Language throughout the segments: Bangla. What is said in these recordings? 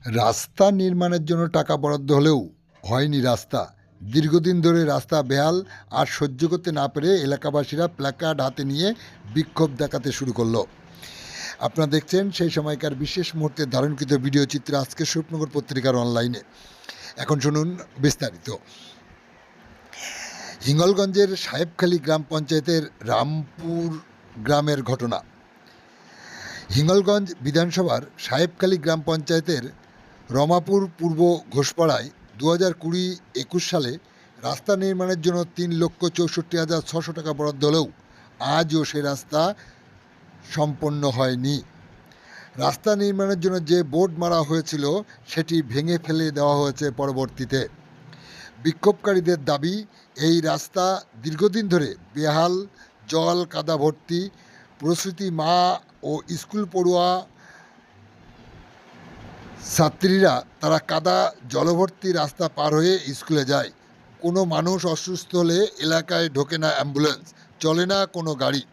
রাস্তা নির্মাণের জন্য টাকা বরাদ্দ হলেও হয়নি রাস্তা। দীর্ঘদিন ধরে রাস্তা বেহাল, আর সহ্য করতে না পেরে এলাকাবাসীরা প্ল্যাকার্ড হাতে নিয়ে বিক্ষোভ দেখাতে শুরু করলো। আপনারা দেখছেন সেই সময়কার বিশেষ মুহূর্তে ধারণকৃত ভিডিও চিত্র আজকের স্বপ্নগর পত্রিকার অনলাইনে। এখন শুনুন বিস্তারিত। হিঙ্গলগঞ্জের সাহেবখালী গ্রাম পঞ্চায়েতের রামপুর গ্রামের ঘটনা। হিঙ্গলগঞ্জ বিধানসভার সাহেবখালী গ্রাম পঞ্চায়েতের রমাপুর পূর্ব ঘোষপাড়ায় 2020-21 সালে রাস্তা নির্মাণের জন্য 3,64,600 টাকা বরাদ্দ হলেও আজও সে রাস্তা সম্পন্ন হয়নি। রাস্তা নির্মাণের জন্য যে বোর্ড মারা হয়েছিল সেটি ভেঙে ফেলে দেওয়া হয়েছে পরবর্তীতে। বিক্ষোভকারীদের দাবি, এই রাস্তা দীর্ঘদিন ধরে বেহাল, জল কাদা ভর্তি। প্রসূতি মা ও স্কুল পড়ুয়া ছাত্রীরা তারা কাদা জলভর্তি রাস্তা পার হয়ে স্কুলে যায়। কোনো মানুষ অসুস্থ হলে এলাকায় ঢোকে না অ্যাম্বুলেন্স, চলে না কোনো গাড়ি।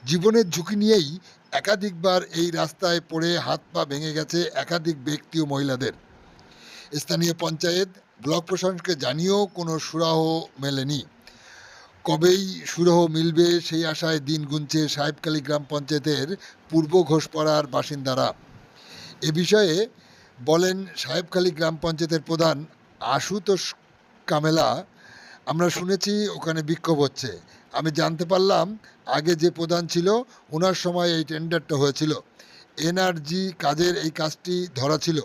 জীবনের ঝুঁকি নিয়েই একাধিকবার এই রাস্তায় পড়ে হাত পা ভেঙে গেছে একাধিক ব্যক্তি ও মহিলাদের। স্থানীয় পঞ্চায়েত, ব্লক প্রশাসনকে জানিয়েও কোনো সুরাহ মেলেনি। কবেই সুরাহ মিলবে সেই আশায় দিন গুনছে সাহেবখালী গ্রাম পঞ্চায়েতের পূর্ব ঘোষপাড়ার বাসিন্দারা। এ বিষয়ে বলেন সাহেবখালী গ্রাম পঞ্চায়েতের প্রধান আশুতোষ কামেলা। আমরা শুনেছি ওখানে বিক্ষোভ হচ্ছে। আমি জানতে পারলাম আগে যে প্রধান ছিল ওনার সময় এই টেন্ডারটা হয়েছিল। এনআরজি কাজের এই কাজটি ধরা ছিল,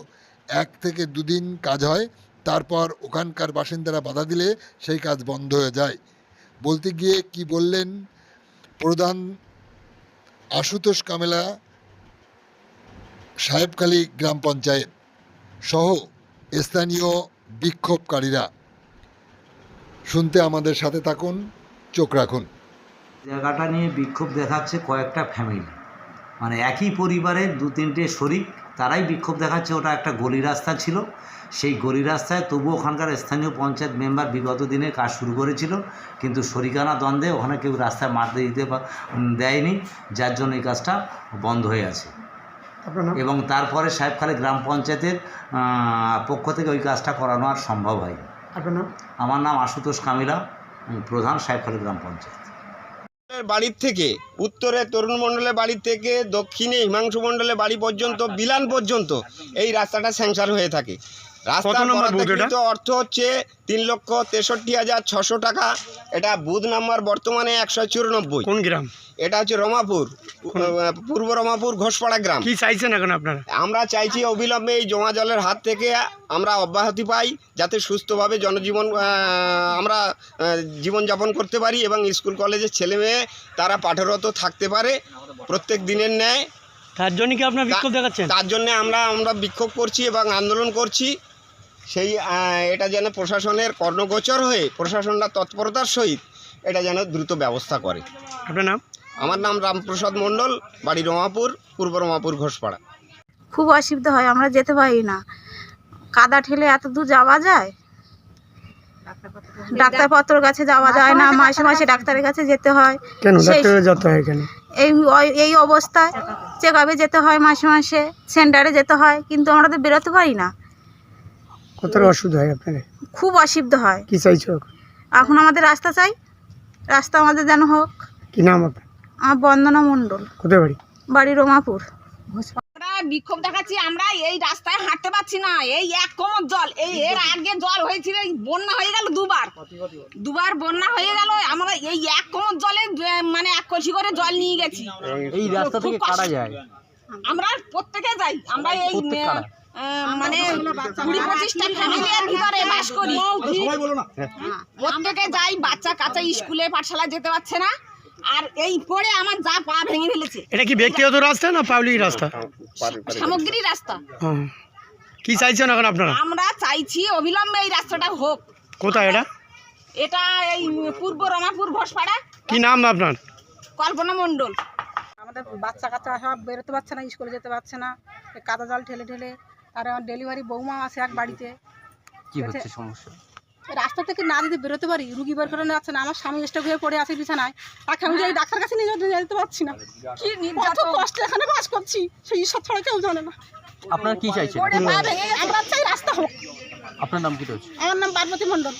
1 থেকে 2 দিন কাজ হয়, তারপর ওখানকার বাসিন্দারা বাধা দিলে সেই কাজ বন্ধ হয়ে যায়। বলতে গিয়ে কি বললেন প্রধান আশুতোষ কামেলা, সাহেবখালী গ্রাম পঞ্চায়েত সহ স্থানীয় বিক্ষোভকারীরা। শুনতে আমাদের সাথে থাকুন, চোখ রাখুন। জায়গাটা নিয়ে বিক্ষোভ দেখাচ্ছে কয়েকটা ফ্যামিলি, মানে একই পরিবারের 2-3টে শরিক, তারাই বিক্ষোভ দেখাচ্ছে। ওটা একটা গলি রাস্তা ছিল, সেই গলি রাস্তায় তবুও ওখানকার স্থানীয় পঞ্চায়েত মেম্বার বিগত দিনে কাজ শুরু করেছিল, কিন্তু শরিকানা দ্বন্দ্বে ওখানে কেউ রাস্তায় মারতে দিতে দেয়নি, যার জন্য এই কাজটা বন্ধ হয়ে আছে। এবং তারপরে সাহেবখালী গ্রাম পঞ্চায়েতের পক্ষ থেকে ওই কাজটা করানো আর সম্ভব হয়নি। আমার নাম আশুতোষ কামিলা, প্রধান সাহেবখালী গ্রাম পঞ্চায়েত। বাড়ির থেকে উত্তরে তরুণ মণ্ডলের বাড়ি থেকে দক্ষিণে হিমাংশু মণ্ডলের বাড়ি পর্যন্ত বিলান পর্যন্ত এই রাস্তাটা স্যাংশন হয়ে থাকে। রাস্তার বরাদ্দকৃত অর্থ হচ্ছে 3,63,600 টাকা। এটা বুথ নাম্বার বর্তমানে 194। কোন গ্রাম? এটা হচ্ছে রমাপুর, পূর্ব রমাপুর ঘোষপাড়া গ্রাম। কি চাইছেন এখন আপনারা? আমরা চাইছি অবিলম্বে এই জমা জলের হাত থেকে আমরা অব্যাহতি পাই, যাতে সুস্থভাবে জনজীবন আমরা জীবনযাপন করতে পারি এবং স্কুল কলেজের ছেলে মেয়ে তারা পাঠরত থাকতে পারে প্রত্যেক দিনের ন্যায়। তার জন্য কি আপনারা বিক্ষোভ দেখাচ্ছেন? তার জন্য আমরা বিক্ষোভ করছি এবং আন্দোলন করছি। সেই এটা যেন প্রশাসনের কর্ণগোচর হয়ে প্রশাসনরা তৎপরতার সহিত এটা যেন দ্রুত ব্যবস্থা করে। আপনার নাম? আমার নাম রামপ্রসাদ মণ্ডল, বাড়ি রমাপুর, পূর্ব রমাপুর ঘোষপাড়া। খুব অসুবিধা হয়, আমরা যেতে পারি না। কাদা ঠেলে এত দূর যাওয়া যায়? ডাক্তারপত্রের কাছে যাওয়া যায় না, মাসে মাসে ডাক্তারের কাছে যেতে হয়। কেন ডাক্তারে যেতে হয় কেন? এই অবস্থায় চেক আপে যেতে হয়, মাসে মাসে সেন্টারে যেতে হয়, কিন্তু আমরা তো বেরোতে পারি না। কতটা অসুবিধা হয় আপনাদের? খুব অসুবিধা হয়। কি চাইছো এখন আমাদের রাস্তা চাই, রাস্তা আমাদের যেন হোক। কি নাম আপনার? আমার বন্দনা মণ্ডল, কোথায় বাড়ি? বাড়ি রমাপুর। আমরা বিক্ষোভ দেখাচ্ছি, আমরা এই রাস্তায় হাঁটতে পারছি না। এই 1 কোমর জল, এর আগে জল হয়েছিল, বন্যা হয়ে গেল দুবার বন্যা হয়ে গেল। আমরা এই 1 কোমর জলে মানে 1 কলসি করে জল নিয়ে গেছি। এই রাস্তা থেকে কাটা যায়, আমরা প্রত্যেকে যাই, আমরা এই মানে 20-25টা ফ্যামিলির ভিতরে বাস করি। প্রত্যেকে যাই, বাচ্চা কাচ্চা স্কুলে পাঠশালায় যেতে পারছে না, আর এই পরে আমার যা পা ভেঙে ফেলেছে। এটা কি ব্যক্তিগত রাস্তা না পাবলিক রাস্তা? সামগ্রী রাস্তা। কি চাইছেন এখন আপনারা? আমরা চাইছি অবিলম্বে এই রাস্তাটা হোক। কোথায় এটা? এটা এই পূর্ব রমাপুর ঘোষপাড়া। কি নাম আপনার? কল্পনা মণ্ডল। আমাদের বাচ্চা কাচ্চা সব বেরোতে পারছে না, স্কুলে যেতে পারছে না, কাদা জল ঠেলে ঠেলে। আর ডেলিভারি বৌমা আছে এক বাড়িতে। কি হচ্ছে সমস্যা? রাস্তা থেকে না যদি বেরোতে পারি, রুগী বের করে যাচ্ছে না। আমার স্বামী স্ট্রোক হয়ে পড়ে আছে বিছানায়, তাকে আমি যাই ডাক্তার কাছে নিয়ে যেতে পারছি না। কি কষ্ট এখানে বাস করছি, সেই ঈশ্বর ছাড়া কেউ জানে না। আপনারা কি চাইছেন? আমরা চাই রাস্তা হোক। আপনার নাম কি রয়েছে? আমার নাম পার্বতী মণ্ডল।